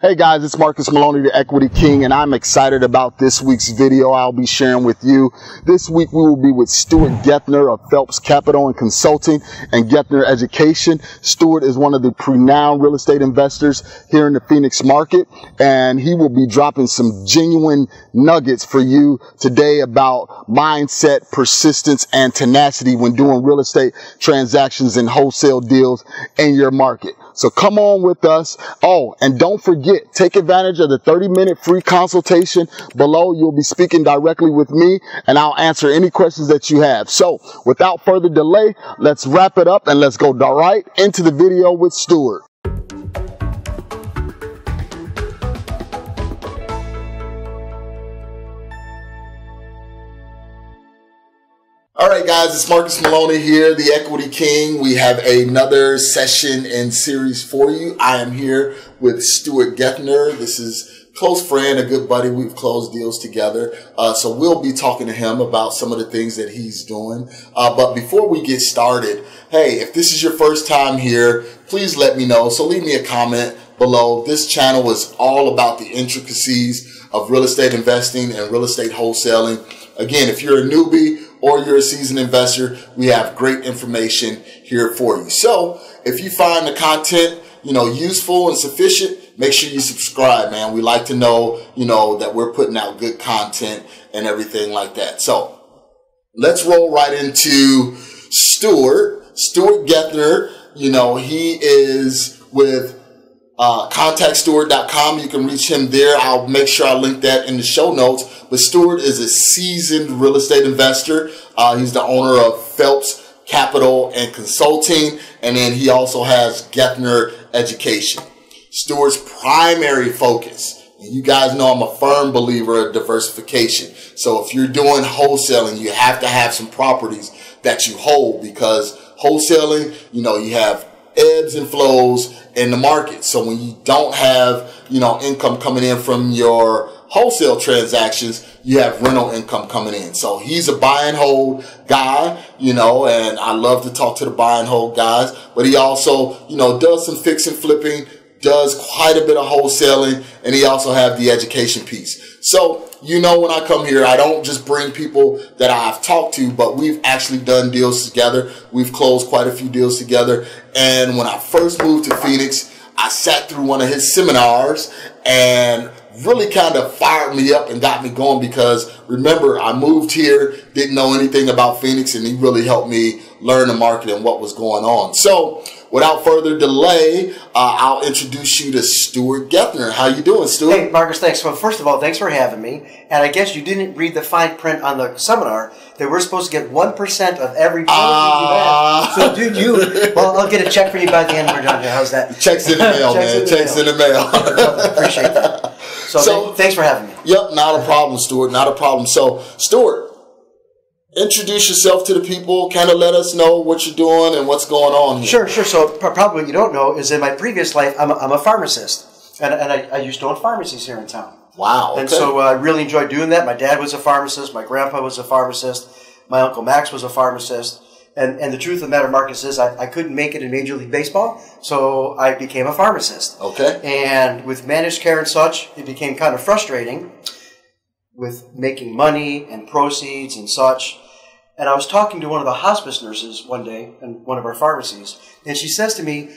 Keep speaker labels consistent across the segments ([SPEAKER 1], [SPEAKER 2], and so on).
[SPEAKER 1] Hey guys, it's Marcus Maloney, the Equity King, and I'm excited about this week's video I'll be sharing with you. This week we will be with Stuart Gethner of Phelps Capital and Consulting and Gethner Education. Stuart is one of the renowned real estate investors here in the Phoenix market, and he will be dropping some genuine nuggets for you today about mindset, persistence, and tenacity when doing real estate transactions and wholesale deals in your market. So come on with us. Oh, and don't forget, take advantage of the 30-minute free consultation below. You'll be speaking directly with me, and I'll answer any questions that you have. So without further delay, let's wrap it up and let's go right into the video with Stuart. All right, guys, it's Marcus Maloney here, the Equity King. We have another session and series for you. I am here with Stuart Gethner. This is a close friend, a good buddy. We've closed deals together. So we'll be talking to him about some of the things that he's doing. But before we get started, hey, if this is your first time here, please let me know. So leave me a comment below. This channel is all about the intricacies of real estate investing and real estate wholesaling. Again, if you're a newbie or you're a seasoned investor, we have great information here for you. So if you find the content, useful and sufficient, make sure you subscribe, man. We like to know, that we're putting out good content and everything like that. So let's roll right into Stuart Gethner. He is with contactstuart.com. You can reach him there. I'll make sure I link that in the show notes. But Stuart is a seasoned real estate investor. He's the owner of Phelps Capital and Consulting, and then he also has Gethner Education. Stuart's primary focus, and you guys know I'm a firm believer of diversification. So if you're doing wholesaling, you have to have some properties that you hold, because wholesaling, you have ebbs and flows in the market. So when you don't have, income coming in from your wholesale transactions, you have rental income coming in. So he's a buy and hold guy, and I love to talk to the buy and hold guys, but he also, does some fix and flipping, does quite a bit of wholesaling, and he also have the education piece. So, when I come here, I don't just bring people that I've talked to, but we've actually done deals together. We've closed quite a few deals together. And when I first moved to Phoenix, I sat through one of his seminars and really kind of fired me up and got me going, because remember, I moved here, didn't know anything about Phoenix, and he really helped me learn the market and what was going on. So without further delay, I'll introduce you to Stuart Gethner. How you doing, Stuart?
[SPEAKER 2] Hey, Marcus, thanks. Well, first of all, thanks for having me. And I guess you didn't read the fine print on the seminar that we're supposed to get 1% of every policy you have. So, dude, well, I'll get a check for you by the end we're done here. How's that?
[SPEAKER 1] Check's in the mail, man. Check's in the mail.
[SPEAKER 2] Appreciate that. So thanks for having me.
[SPEAKER 1] Yep, not a problem, Stuart. Not a problem. So, Stuart, introduce yourself to the people. Kind of let us know what you're doing and what's going on here.
[SPEAKER 2] Sure. So probably what you don't know is in my previous life, I'm a pharmacist. And I used to own pharmacies here in town.
[SPEAKER 1] Wow. Okay.
[SPEAKER 2] And so I really enjoyed doing that. My dad was a pharmacist. My grandpa was a pharmacist. My Uncle Max was a pharmacist. And the truth of the matter, Marcus, is I couldn't make it in Major League Baseball, so I became a pharmacist.
[SPEAKER 1] Okay.
[SPEAKER 2] And with managed care and such, it became kind of frustrating with making money and proceeds and such. And I was talking to one of the hospice nurses one day in one of our pharmacies, and she says to me,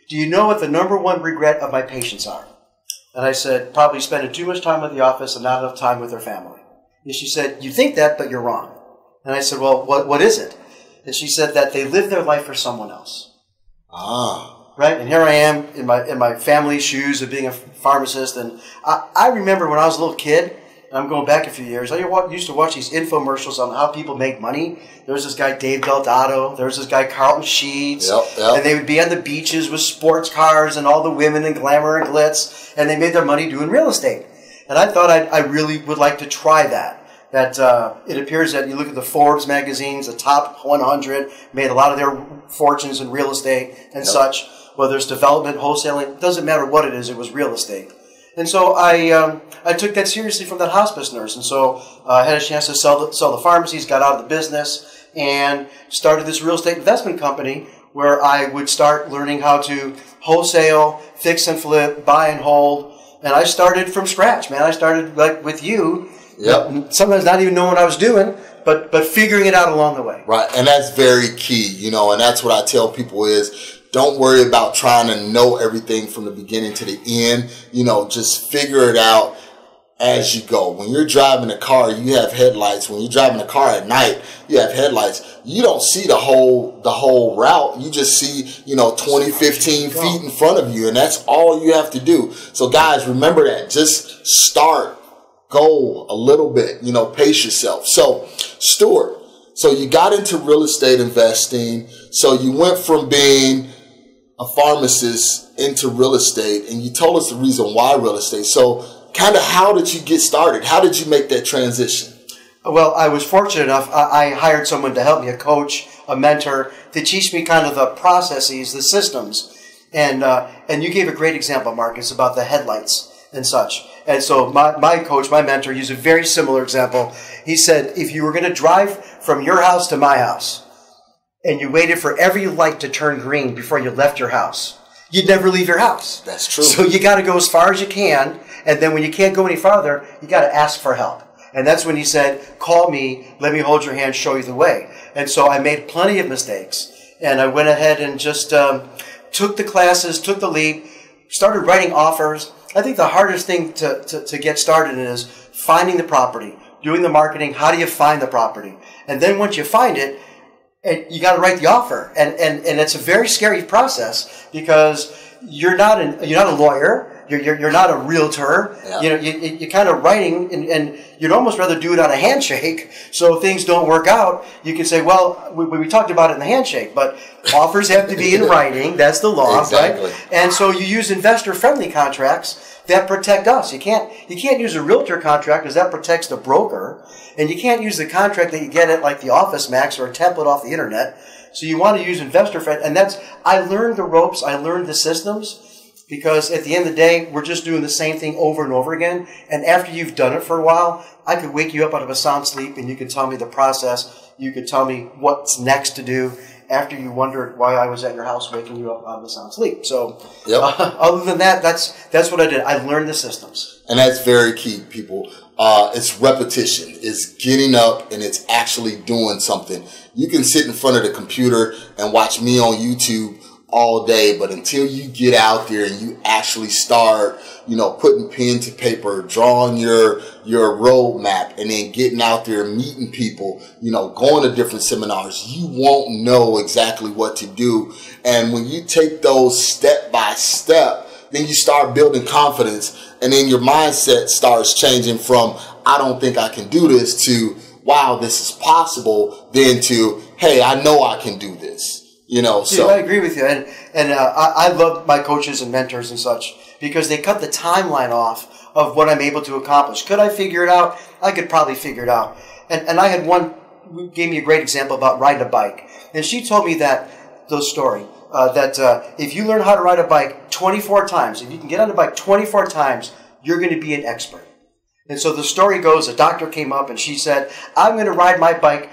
[SPEAKER 2] "Do you know what the #1 regret of my patients are?" And I said, "Probably spending too much time at the office and not enough time with their family." And she said, "You think that, but you're wrong." And I said, "Well, what is it?" And she said that they live their life for someone else. Right? And here I am in my family's shoes of being a pharmacist. And I remember when I was a little kid, and I'm going back a few years, I used to watch these infomercials on how people make money. There was this guy, Dave Delgado. There was this guy, Carlton Sheets. Yep. And they would be on the beaches with sports cars and all the women and glamour and glitz. And they made their money doing real estate. And I thought I really would like to try that. It appears that you look at the Forbes magazines, the top 100 made a lot of their fortunes in real estate and such. Whether it's development, wholesaling, doesn't matter what it is, it was real estate. And so I took that seriously from that hospice nurse. And so I had a chance to sell the pharmacies, got out of the business, and started this real estate investment company where I would start learning how to wholesale, fix and flip, buy and hold, And I started from scratch, man. I started like with you.
[SPEAKER 1] Yep.
[SPEAKER 2] Sometimes not even knowing what I was doing, but figuring it out along the way.
[SPEAKER 1] Right. And that's very key, you know, and that's what I tell people is don't worry about trying to know everything from the beginning to the end. You know, just figure it out as you go. When you're driving a car, you have headlights. When you're driving a car at night, you have headlights. You don't see the whole route. You just see, you know, 20, 15 feet in front of you, and that's all you have to do. So guys, remember that. Just start, go a little bit, you know, pace yourself. So Stuart, so you got into real estate investing. So you went from being a pharmacist into real estate, and you told us the reason why real estate. So kind of how did you get started? How did you make that transition?
[SPEAKER 2] Well, I was fortunate enough. I hired someone to help me, a coach, a mentor, to teach me kind of the processes, the systems. And you gave a great example, Marcus, about the headlights and such. And so my coach, my mentor, used a very similar example. He said, if you were going to drive from your house to my house, and you waited for every light to turn green before you left your house, you'd never leave your house.
[SPEAKER 1] That's true.
[SPEAKER 2] So you got to go as far as you can, and then when you can't go any farther, you got to ask for help. And that's when he said, call me, let me hold your hand, show you the way. And so I made plenty of mistakes, and I went ahead and just took the classes, took the leap, started writing offers. I think the hardest thing to get started in is finding the property, doing the marketing. How do you find the property? And then once you find it, you got to write the offer, and it's a very scary process because you're not a lawyer, you're not a realtor. Yeah. You know, you're kind of writing, and you'd almost rather do it on a handshake. So if things don't work out, you can say, well, we talked about it in the handshake, but offers have to be in writing. That's the law,
[SPEAKER 1] exactly.
[SPEAKER 2] Right? And so you use investor-friendly contracts that protect us. You can't use a realtor contract because that protects the broker, and you can't use the contract that you get at like the Office Max or a template off the internet. So you want to use investor friendly, and I learned the ropes, I learned the systems, because at the end of the day, we're just doing the same thing over and over again. And after you've done it for a while, I could wake you up out of a sound sleep, and you could tell me the process. You could tell me what's next to do after you wondered why I was at your house waking you up out of a sound sleep. So
[SPEAKER 1] yep.
[SPEAKER 2] Other than that, that's what I did. I learned the systems.
[SPEAKER 1] And that's very key, people. It's repetition. It's getting up and it's actually doing something. You can sit in front of the computer and watch me on YouTube all day, but until you get out there and you actually start, you know, putting pen to paper, drawing your roadmap, and then getting out there and meeting people, you know, going to different seminars, you won't know exactly what to do. And when you take those step by step, then you start building confidence, and then your mindset starts changing from, I don't think I can do this, to, wow, this is possible, then to, hey, I know I can do this. You know, so
[SPEAKER 2] I agree with you, and I love my coaches and mentors and such because they cut the timeline off of what I'm able to accomplish. Could I figure it out? I could probably figure it out. And I had one who gave me a great example about riding a bike, and she told me that story that if you learn how to ride a bike 24 times, if you can get on a bike 24 times, you're going to be an expert. And so the story goes: a doctor came up and she said, "I'm going to ride my bike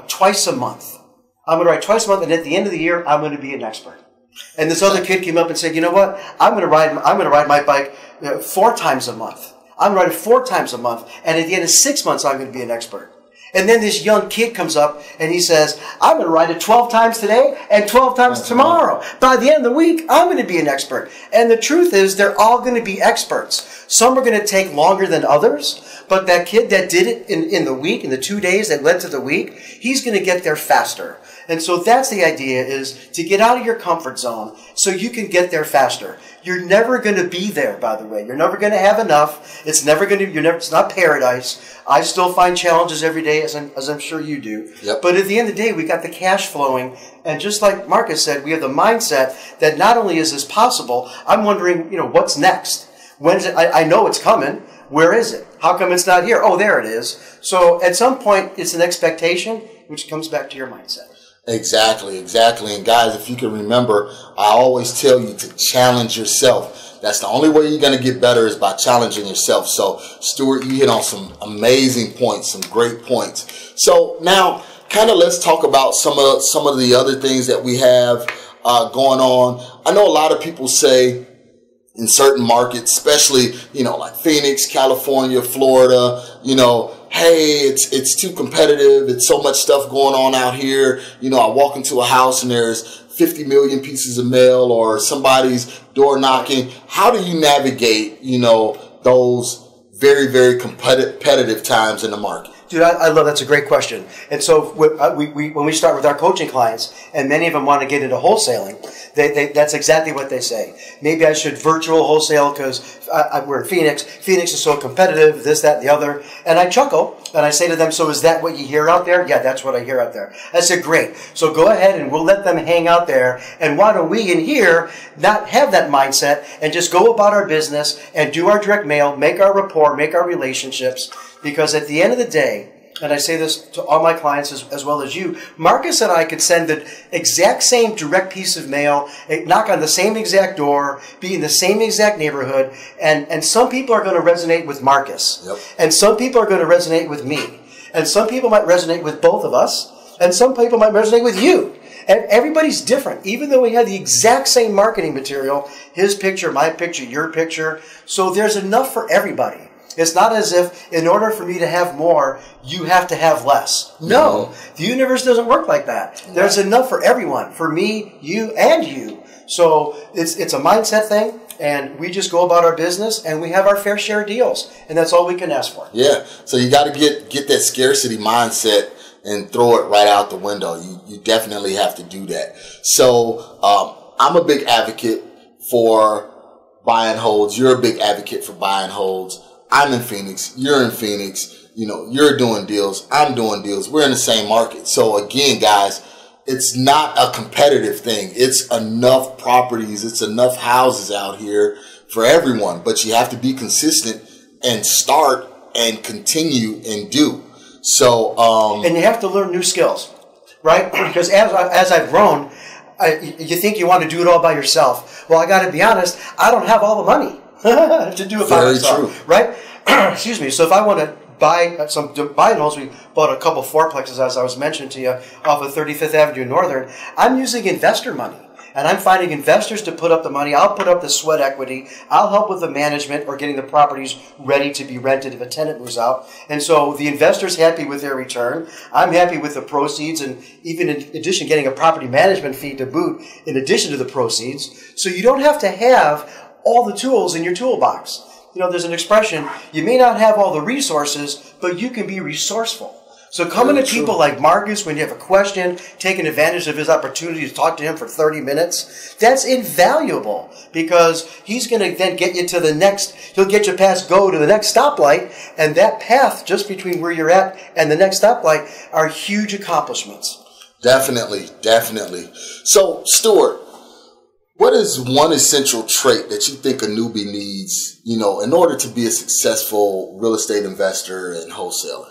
[SPEAKER 2] twice a month. I'm going to ride twice a month, and at the end of the year, I'm going to be an expert." And this other kid came up and said, "You know what? I'm going to ride my bike 4 times a month. I'm going to ride it 4 times a month, and at the end of 6 months, I'm going to be an expert." And then this young kid comes up and he says, "I'm going to ride it 12 times today and 12 times tomorrow. By the end of the week, I'm going to be an expert." And the truth is, they're all going to be experts. Some are going to take longer than others, but that kid that did it in the week, in the 2 days that led to the week, he's going to get there faster. And so that's the idea, is to get out of your comfort zone so you can get there faster. You're never going to be there, by the way. You're never going to have enough. It's not paradise. I still find challenges every day, as I'm sure you do.
[SPEAKER 1] Yep.
[SPEAKER 2] But at the end of the day, we got the cash flowing. And just like Marcus said, we have the mindset that not only is this possible, I'm wondering, what's next? When is it? I know it's coming. Where is it? How come it's not here? Oh, there it is. So at some point, it's an expectation, which comes back to your mindset.
[SPEAKER 1] Exactly. And guys, if you can remember, I always tell you to challenge yourself. That's the only way you're going to get better, is by challenging yourself. So, Stuart, you hit on some amazing points, some great points. So now, kind of let's talk about some of the other things that we have going on. I know a lot of people say, in certain markets, especially, you know, like Phoenix, California, Florida, you know, hey, it's too competitive. It's so much stuff going on out here. You know, I walk into a house and there's 50 million pieces of mail or somebody's door knocking. How do you navigate, you know, those very, very competitive times in the market?
[SPEAKER 2] Dude, I love that's a great question. And so when we start with our coaching clients, and many of them want to get into wholesaling, that's exactly what they say. Maybe I should virtual wholesale because we're in Phoenix. Phoenix is so competitive, this, that, and the other. And I chuckle, and I say to them, so is that what you hear out there? Yeah, that's what I hear out there. I said, great. So go ahead and we'll let them hang out there. And why don't we in here not have that mindset and just go about our business and do our direct mail, make our rapport, make our relationships. Because at the end of the day, and I say this to all my clients as well as you, Marcus and I could send the exact same direct piece of mail, knock on the same exact door, be in the same exact neighborhood, and some people are going to resonate with Marcus.
[SPEAKER 1] Yep.
[SPEAKER 2] And some people are going to resonate with me. And some people might resonate with both of us. And some people might resonate with you. And everybody's different. Even though we have the exact same marketing material, his picture, my picture, your picture. So there's enough for everybody. It's not as if in order for me to have more, you have to have less. No, the universe doesn't work like that. There's enough for everyone, for me, you, and you. So it's a mindset thing, and we just go about our business, and we have our fair share of deals, and that's all we can ask for.
[SPEAKER 1] Yeah, so you got to get that scarcity mindset and throw it right out the window. You definitely have to do that. So I'm a big advocate for buy and holds. You're a big advocate for buy and holds. I'm in Phoenix. You're in Phoenix. You know, you're doing deals. I'm doing deals. We're in the same market. So again, guys, it's not a competitive thing. It's enough properties. It's enough houses out here for everyone. But you have to be consistent and start and continue and do. So,
[SPEAKER 2] and you have to learn new skills, right? Because as I've grown, you think you want to do it all by yourself. Well, I got to be honest. I don't have all the money to do it by myself,
[SPEAKER 1] true.
[SPEAKER 2] Right? Excuse me. So if I want to buy some buy and holds, we bought a couple fourplexes, as I was mentioning to you, off of 35th Avenue Northern. I'm using investor money. And I'm finding investors to put up the money. I'll put up the sweat equity. I'll help with the management or getting the properties ready to be rented if a tenant moves out. And so the investor's happy with their return. I'm happy with the proceeds, and even in addition, getting a property management fee to boot in addition to the proceeds. So you don't have to have all the tools in your toolbox. You know, there's an expression, you may not have all the resources, but you can be resourceful. So coming to people like Marcus when you have a question, taking advantage of his opportunity to talk to him for 30 minutes, that's invaluable because he's going to then get you to the next, he'll get you past go to the next stoplight, and that path just between where you're at and the next stoplight are huge accomplishments.
[SPEAKER 1] Definitely, definitely. So, Stuart, what is one essential trait that you think a newbie needs, you know, in order to be a successful real estate investor and wholesaler?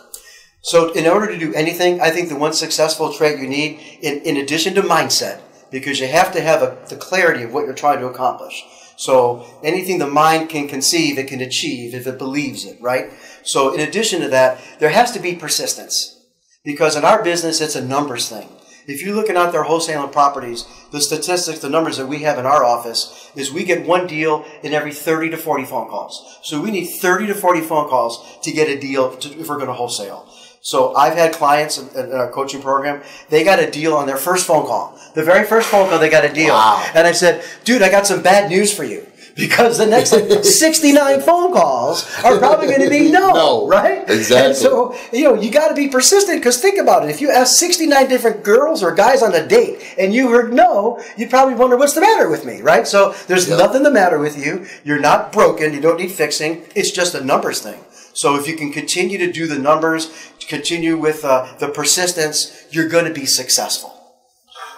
[SPEAKER 2] So in order to do anything, I think the one successful trait you need, in addition to mindset, because you have to have the clarity of what you're trying to accomplish. So anything the mind can conceive, it can achieve if it believes it, right? So in addition to that, there has to be persistence. Because in our business, it's a numbers thing. If you're looking out there wholesaling properties, the statistics, the numbers that we have in our office is we get one deal in every 30 to 40 phone calls. So we need 30 to 40 phone calls to get a deal if we're going to wholesale. So I've had clients in our coaching program, they got a deal on their first phone call. The very first phone call, they got a deal.
[SPEAKER 1] Wow.
[SPEAKER 2] And I said, dude, I got some bad news for you. Because the next 69 phone calls are probably going to be no, right?
[SPEAKER 1] Exactly.
[SPEAKER 2] And so, you know, you got to be persistent because think about it. If you ask 69 different girls or guys on a date and you heard no, you'd probably wonder what's the matter with me, right? So there's nothing the matter with you. You're not broken. You don't need fixing. It's just a numbers thing. So if you can continue to do the numbers, continue with the persistence, you're going to be successful.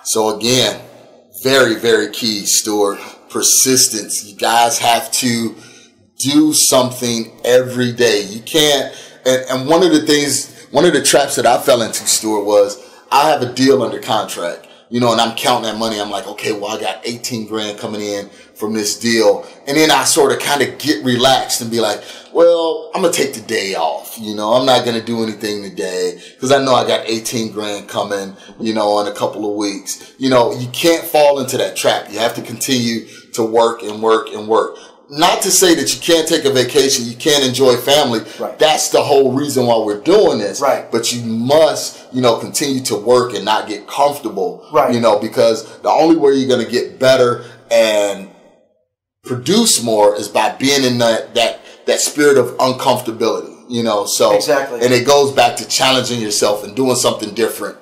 [SPEAKER 1] So again, very, very key, Stuart. Persistence. You guys have to do something every day. You can't, and one of the traps that I fell into, Stuart, was I have a deal under contract, you know, and I'm counting that money. I'm like, okay, well, I got 18 grand coming in from this deal. And then I sort of kind of get relaxed and be like, well, I'm going to take the day off. You know, I'm not going to do anything today because I know I got 18 grand coming, you know, in a couple of weeks. You know, you can't fall into that trap. You have to continue to work and work and work. not to say that you can't take a vacation, you can't enjoy family.
[SPEAKER 2] Right.
[SPEAKER 1] That's the whole reason why we're doing this.
[SPEAKER 2] Right.
[SPEAKER 1] But you must, continue to work and not get comfortable.
[SPEAKER 2] Right.
[SPEAKER 1] Because the only way you're going to get better and produce more is by being in that spirit of uncomfortability. So
[SPEAKER 2] exactly.
[SPEAKER 1] And it goes back to challenging yourself and doing something different,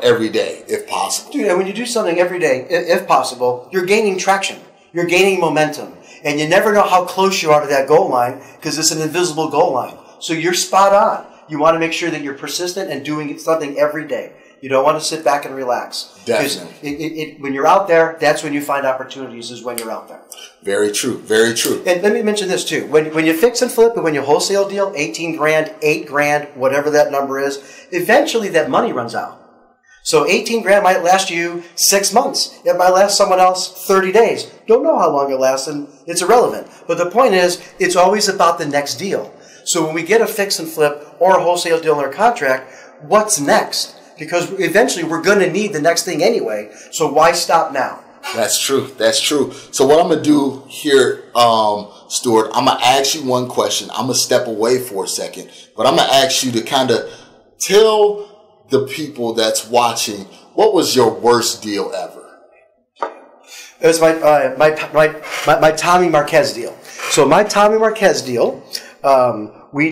[SPEAKER 1] every day if possible.
[SPEAKER 2] Dude, and when you do something every day, if possible, you're gaining traction. You're gaining momentum. And you never know how close you are to that goal line because it's an invisible goal line. So you're spot on. You want to make sure that you're persistent and doing something every day. You don't want to sit back and relax.
[SPEAKER 1] Definitely.
[SPEAKER 2] When you're out there, that's when you find opportunities, is when you're out there.
[SPEAKER 1] Very true. Very true.
[SPEAKER 2] And let me mention this too. When you fix and flip and when you wholesale deal, 18 grand, 8 grand, whatever that number is, eventually that money runs out. So 18 grand might last you 6 months. It might last someone else 30 days. Don't know how long it lasts, and it's irrelevant. But the point is, it's always about the next deal. So when we get a fix and flip or a wholesale deal in our contract, what's next? Because eventually we're going to need the next thing anyway. So why stop now?
[SPEAKER 1] That's true. That's true. So what I'm going to do here, Stuart, I'm going to ask you one question. I'm going to step away for a second, but I'm going to ask you to kind of tell the people that's watching, what was your worst deal ever?
[SPEAKER 2] It was my Tommy Marquez deal. So my Tommy Marquez deal, we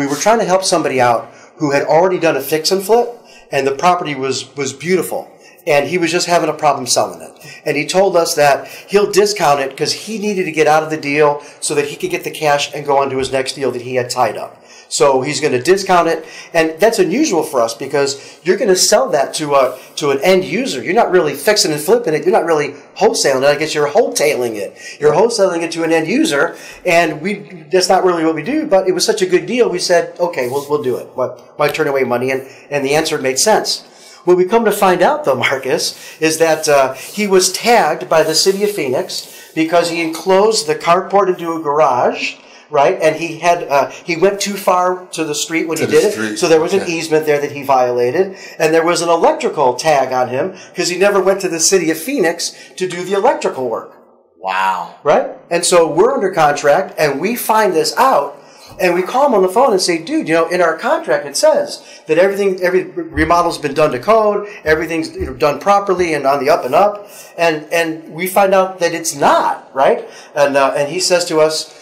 [SPEAKER 2] were trying to help somebody out who had already done a fix and flip, and the property was beautiful. And he was just having a problem selling it. And he told us that he'll discount it because he needed to get out of the deal so that he could get the cash and go on to his next deal that he had tied up. So he's going to discount it. And that's unusual for us because you're going to sell that to an end user. You're not really fixing and flipping it. You're not really wholesaling it. I guess you're wholetailing it. You're wholesaling it to an end user. And that's not really what we do. But it was such a good deal. We said, okay, we'll do it. Why turn away money? And the answer made sense. What we come to find out, though, Marcus, is that he was tagged by the city of Phoenix because he enclosed the carport into a garage, right? And he went too far to the street when he did it, so there was an easement there that he violated, and there was an electrical tag on him because he never went to the city of Phoenix to do the electrical work.
[SPEAKER 1] Wow.
[SPEAKER 2] Right? And so we're under contract, and we find this out. And we call him on the phone and say, dude, in our contract it says that every remodel's been done to code, everything's done properly and on the up and up, and we find out that it's not, right? And he says to us,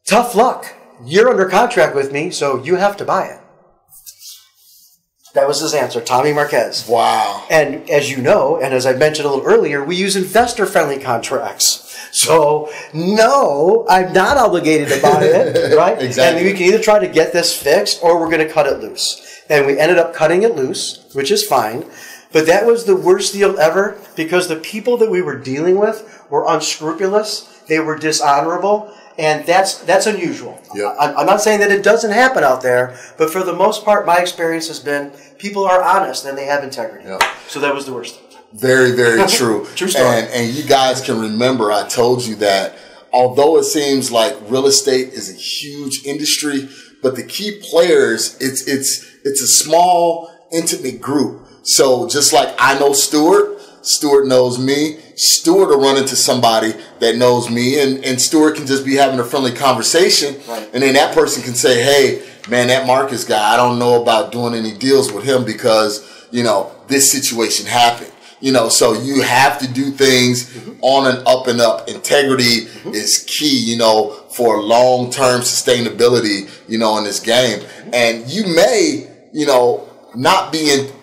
[SPEAKER 2] tough luck. You're under contract with me, so you have to buy it. That was his answer, Tommy Marquez.
[SPEAKER 1] Wow.
[SPEAKER 2] And as you know, and as I mentioned a little earlier, we use investor-friendly contracts. So, no, I'm not obligated to buy it, right?
[SPEAKER 1] Exactly.
[SPEAKER 2] And we can either try to get this fixed or we're going to cut it loose. And we ended up cutting it loose, which is fine. But that was the worst deal ever because the people that we were dealing with were unscrupulous. They were dishonorable. And that's unusual.
[SPEAKER 1] Yeah.
[SPEAKER 2] I'm not saying that it doesn't happen out there, but for the most part, my experience has been people are honest and they have integrity.
[SPEAKER 1] Yeah.
[SPEAKER 2] So that was the worst.
[SPEAKER 1] Very, very true.
[SPEAKER 2] True story.
[SPEAKER 1] And you guys can remember I told you that although it seems like real estate is a huge industry, but the key players, it's a small, intimate group. So just like I know Stuart knows me, Stuart will run into somebody that knows me, and Stuart can just be having a friendly conversation,
[SPEAKER 2] right.
[SPEAKER 1] And then that person can say, hey, man, that Marcus guy, I don't know about doing any deals with him because, this situation happened. So you have to do things on an up and up. Integrity is key, for long-term sustainability, in this game. And you may, not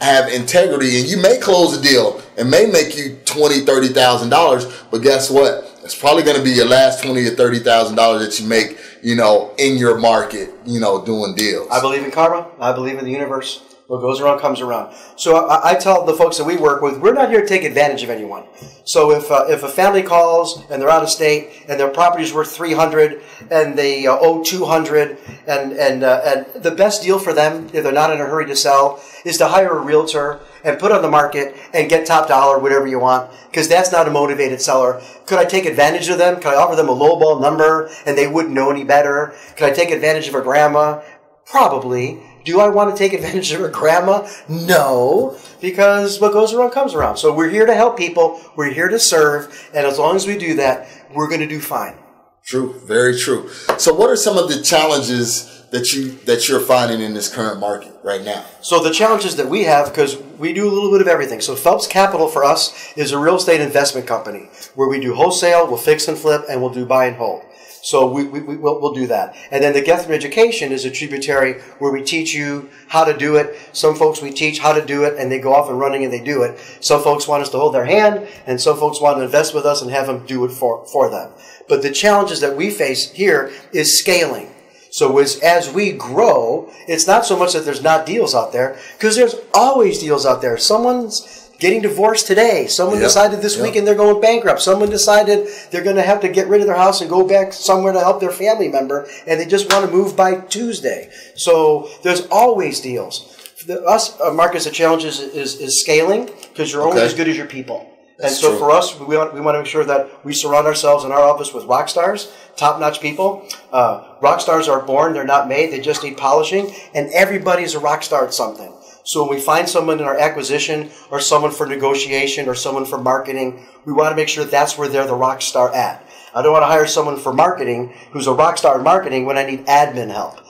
[SPEAKER 1] have integrity, and you may close a deal and may make you $20,000, $30,000, but guess what? It's probably going to be your last $20,000 or $30,000 that you make, in your market, doing deals.
[SPEAKER 2] I believe in karma. I believe in the universe. What goes around comes around. So I tell the folks that we work with, we're not here to take advantage of anyone. So if a family calls and they're out of state and their property's worth $300 and they owe $200 and the best deal for them, if they're not in a hurry to sell, is to hire a realtor and put on the market and get top dollar, whatever you want, because that's not a motivated seller. Could I take advantage of them? Could I offer them a lowball number and they wouldn't know any better? Could I take advantage of a grandma? Probably. Do I want to take advantage of her grandma? No, because what goes around comes around. So we're here to help people. We're here to serve. And as long as we do that, we're going to do fine.
[SPEAKER 1] True. Very true. So what are some of the challenges that you're finding in this current market right now?
[SPEAKER 2] So the challenges that we have, because we do a little bit of everything. So Phelps Capital for us is a real estate investment company where we do wholesale, we'll fix and flip, and we'll do buy and hold. So we'll do that. And then the Gethner Education is a tributary where we teach you how to do it. Some folks we teach how to do it, and they go off and running and they do it. Some folks want us to hold their hand, and some folks want to invest with us and have them do it for them. But the challenges that we face here is scaling. So as we grow, it's not so much that there's not deals out there, because there's always deals out there. Someone's getting divorced today. Someone decided this weekend they're going bankrupt. Someone decided they're going to have to get rid of their house and go back somewhere to help their family member, and they just want to move by Tuesday. So there's always deals. For us, Marcus, the challenge is scaling, because you're only as good as your people.
[SPEAKER 1] That's
[SPEAKER 2] and so
[SPEAKER 1] true.
[SPEAKER 2] for us, we want to make sure that we surround ourselves in our office with rock stars, top-notch people. Rock stars are born, they're not made, they just need polishing, and everybody's a rock star at something. So when we find someone in our acquisition, or someone for negotiation, or someone for marketing, we want to make sure that's where they're the rock star at. I don't want to hire someone for marketing who's a rock star in marketing when I need admin help.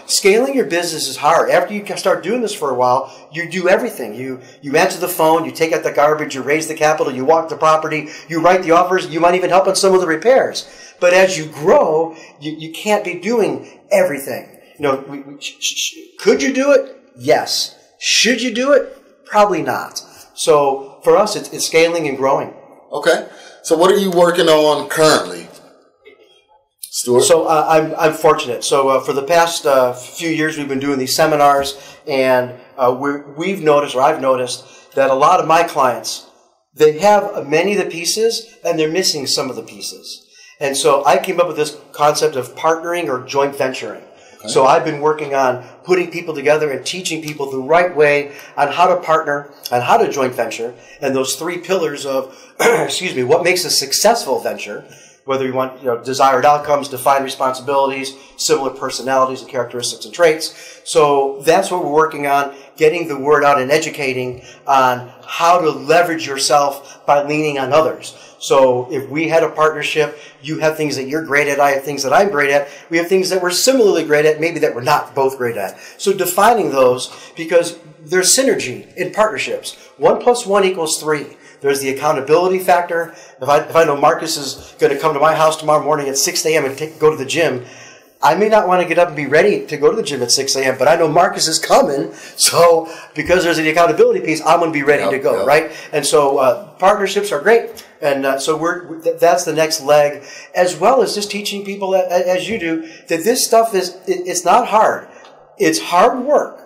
[SPEAKER 2] Scaling your business is hard. After you start doing this for a while, you do everything. You answer the phone, you take out the garbage, you raise the capital, you walk the property, you write the offers, you might even help on some of the repairs. But as you grow, you can't be doing everything. You know, could you do it? Yes. Should you do it? Probably not. So for us, it's scaling and growing.
[SPEAKER 1] Okay. So what are you working on currently, Stuart?
[SPEAKER 2] So I'm fortunate. So for the past few years, we've been doing these seminars, and I've noticed that a lot of my clients, they have many of the pieces, and they're missing some of the pieces. And so I came up with this concept of partnering or joint venturing. Okay. So I've been working on putting people together and teaching people the right way on how to partner, on how to joint venture, and those three pillars of, what makes a successful venture, whether you want desired outcomes, defined responsibilities, similar personalities and characteristics and traits. So that's what we're working on, getting the word out and educating on how to leverage yourself by leaning on others. So if we had a partnership, you have things that you're great at, I have things that I'm great at, we have things that we're similarly great at, maybe that we're not both great at. So defining those, because there's synergy in partnerships. 1 + 1 = 3. There's the accountability factor. If I know Marcus is going to come to my house tomorrow morning at 6 a.m. and go to the gym, I may not want to get up and be ready to go to the gym at 6 a.m., but I know Marcus is coming, so because there's the accountability piece, I'm going to be ready to go, right? And so partnerships are great, and so that's the next leg, as well as just teaching people, as you do, that this stuff it's not hard. It's hard work.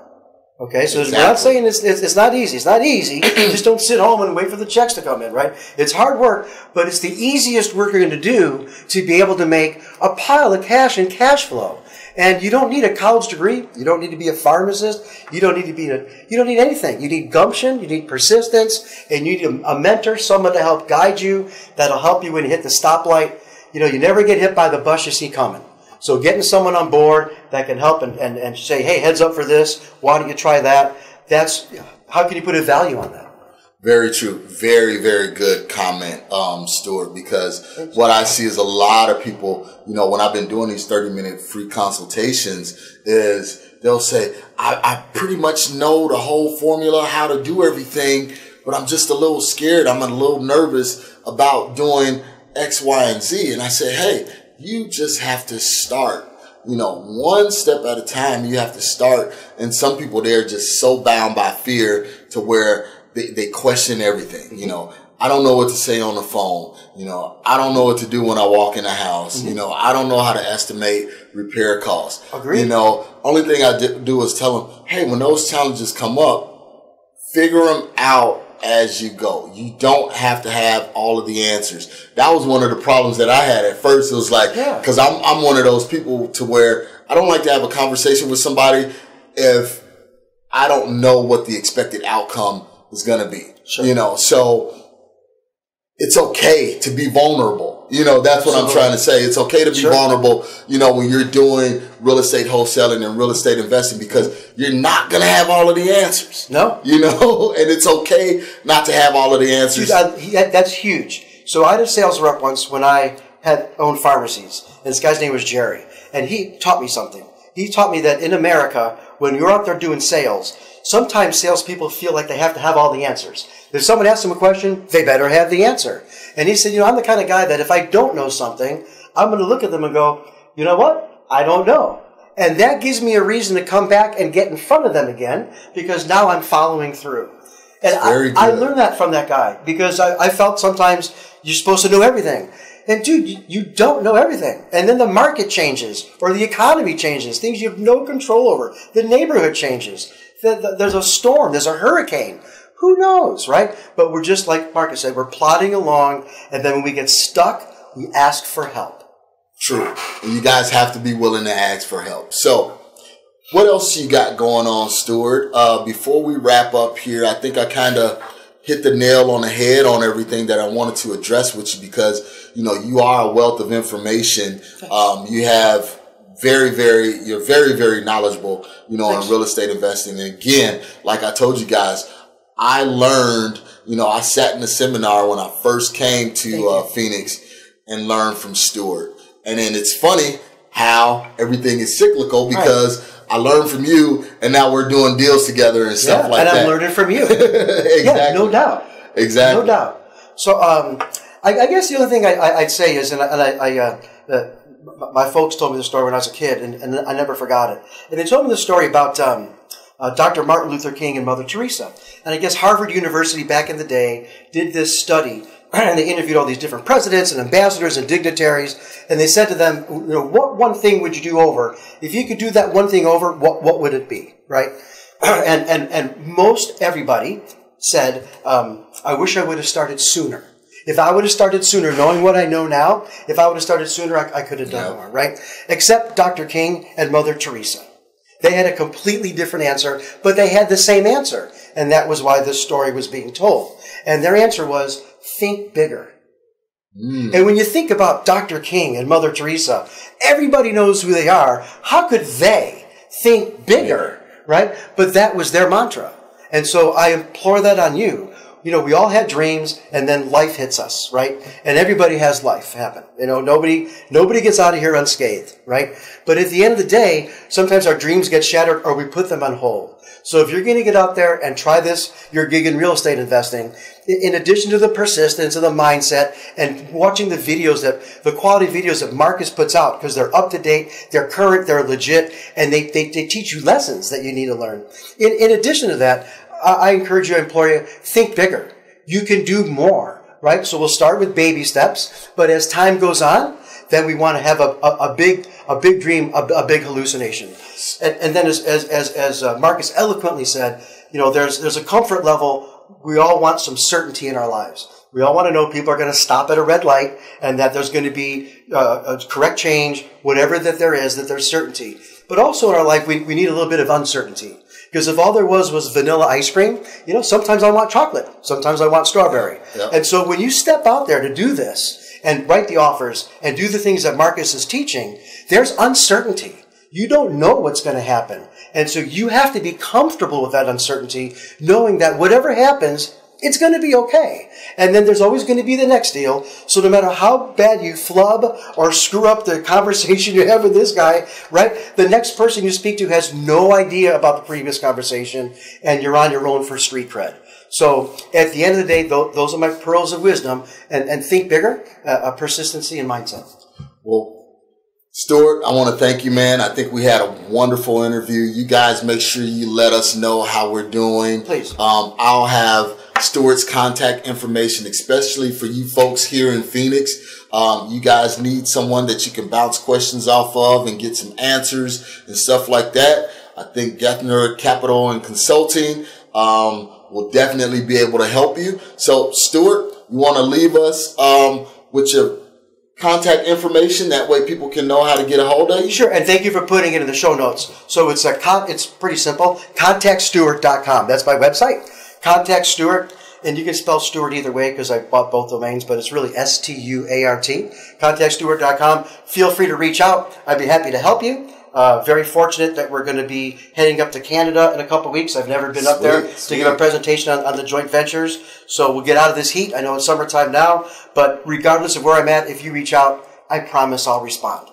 [SPEAKER 2] Okay, so we're not saying it's not easy. It's not easy. Just don't sit home and wait for the checks to come in, right? It's hard work, but it's the easiest work you're going to do to be able to make a pile of cash and cash flow. And you don't need a college degree. You don't need to be a pharmacist. You don't need to be you don't need anything. You need gumption. You need persistence, and you need a mentor, someone to help guide you, that'll help you when you hit the stoplight. You never get hit by the bus you see coming. So getting someone on board that can help and say, hey, heads up for this, why don't you try that? How can you put a value on that?
[SPEAKER 1] Very true. Very, very good comment, Stuart, because what I see is a lot of people, when I've been doing these 30-minute free consultations, is they'll say, I pretty much know the whole formula, how to do everything, but I'm just a little scared. I'm a little nervous about doing X, Y, and Z. And I say, hey, you just have to start, one step at a time. You have to start. And some people, they're just so bound by fear to where they question everything. I don't know what to say on the phone. I don't know what to do when I walk in the house. I don't know how to estimate repair costs.
[SPEAKER 2] Agreed.
[SPEAKER 1] Only thing I do is tell them, hey, when those challenges come up, figure them out as you go. You don't have to have all of the answers. That was one of the problems that I had at first. It was like, because I'm one of those people to where I don't like to have a conversation with somebody if I don't know what the expected outcome is going to be. Sure. So it's okay to be vulnerable. You know, that's what I'm trying to say. It's okay to be vulnerable, you know, when you're doing real estate wholesaling and real estate investing, because you're not going to have all of the answers.
[SPEAKER 2] No.
[SPEAKER 1] You know, and it's okay not to have all of the answers.
[SPEAKER 2] Dude, that's huge. So I had a sales rep once when I had owned pharmacies, and this guy's name was Jerry, and he taught me something. He taught me that in America, when you're out there doing sales, sometimes salespeople feel like they have to have all the answers. If someone asks them a question, they better have the answer. And he said, you know, I'm the kind of guy that if I don't know something, I'm going to look at them and go, you know what? I don't know. And that gives me a reason to come back and get in front of them again, because now I'm following through. And I learned that from that guy, because I felt sometimes you're supposed to know everything. And dude, you don't know everything. And then the market changes, or the economy changes, things you have no control over. The neighborhood changes. There's a storm, there's a hurricane. Who knows, right? But we're just like Marcus said, we're plodding along, and then when we get stuck, we ask for help.
[SPEAKER 1] True. And you guys have to be willing to ask for help. So, what else you got going on, Stuart? Before we wrap up here, I think I kind of hit the nail on the head on everything that I wanted to address with you, because, you know, you are a wealth of information. You have you're very, very knowledgeable, you know, on real estate investing. And again, like I told you guys, I learned, you know, I sat in a seminar when I first came to Phoenix and learned from Stuart. And then it's funny how everything is cyclical, because I learned from you, and now we're doing deals together and stuff like that.
[SPEAKER 2] And I'm learning from you.
[SPEAKER 1] Exactly.
[SPEAKER 2] Yeah, no doubt.
[SPEAKER 1] Exactly.
[SPEAKER 2] No doubt. So I guess the other thing I'd say is, my folks told me the story when I was a kid, and I never forgot it. And they told me the story about Dr. Martin Luther King and Mother Teresa. And I guess Harvard University back in the day did this study, and they interviewed all these different presidents and ambassadors and dignitaries, and they said to them, you know, what one thing would you do over? If you could do that one thing over, what would it be, right? And most everybody said, I wish I would have started sooner. If I would have started sooner, knowing what I know now, if I would have started sooner, I could have done more, right? Except Dr. King and Mother Teresa. They had a completely different answer, but they had the same answer. And that was why this story was being told. And their answer was, think bigger. And when you think about Dr. King and Mother Teresa, everybody knows who they are. How could they think bigger, right? But that was their mantra. And so I implore that on you. You know, we all had dreams, and then life hits us, right? And everybody has life happen. You know, nobody gets out of here unscathed, right? But at the end of the day, sometimes our dreams get shattered, or we put them on hold. So if you're going to get out there and try this, your gig in real estate investing, in addition to the persistence and the mindset and watching the videos, the quality videos that Marcus puts out, because they're up to date, they're current, they're legit, and they teach you lessons that you need to learn. In addition to that, I encourage you, I implore you, think bigger. You can do more, right? So we'll start with baby steps, but as time goes on, then we want to have a big dream, a big hallucination. And then as Marcus eloquently said, you know, there's a comfort level. We all want some certainty in our lives. We all want to know people are going to stop at a red light, and that there's going to be a correct change, whatever that there is, that there's certainty. But also in our life, we need a little bit of uncertainty. Because if all there was vanilla ice cream, you know, sometimes I want chocolate. Sometimes I want strawberry. Yep. And so when you step out there to do this and write the offers and do the things that Marcus is teaching, there's uncertainty. You don't know what's going to happen. And so you have to be comfortable with that uncertainty, knowing that whatever happens, it's going to be okay. And then there's always going to be the next deal. So no matter how bad you flub or screw up the conversation you have with this guy, right? The next person you speak to has no idea about the previous conversation, and you're on your own for street cred. So at the end of the day, those are my pearls of wisdom. And think bigger, persistency and mindset.
[SPEAKER 1] Well, Stuart, I want to thank you, man. I think we had a wonderful interview. You guys make sure you let us know how we're doing.
[SPEAKER 2] Please.
[SPEAKER 1] I'll have Stuart's contact information, especially for you folks here in Phoenix. You guys need someone that you can bounce questions off of and get some answers and stuff like that. I think Gethner Capital and Consulting will definitely be able to help you. So, Stuart, you want to leave us with your contact information? That way people can know how to get a hold of you?
[SPEAKER 2] Sure, and thank you for putting it in the show notes. So it's pretty simple, contactstuart.com. That's my website. Contact Stuart. And you can spell Stuart either way because I bought both domains, but it's really S-T-U-A-R-T. Contact Stuart.com. Feel free to reach out. I'd be happy to help you. Very fortunate that we're going to be heading up to Canada in a couple of weeks. I've never been up there to give a presentation on the joint ventures. So we'll get out of this heat. I know it's summertime now, but regardless of where I'm at, if you reach out, I promise I'll respond.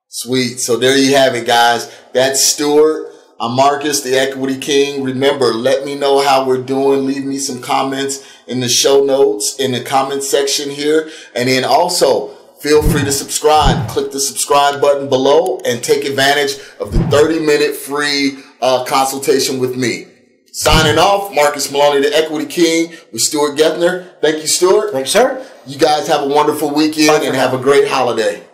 [SPEAKER 1] Sweet. So there you have it, guys. That's Stuart. I'm Marcus, the Equity King. Remember, let me know how we're doing. Leave me some comments in the show notes, in the comment section here. And then also, feel free to subscribe. Click the subscribe button below and take advantage of the 30-minute free consultation with me. Signing off, Marcus Maloney, the Equity King, with Stuart Gethner. Thank you, Stuart.
[SPEAKER 2] Thanks, sir.
[SPEAKER 1] You guys have a wonderful weekend and have a great holiday.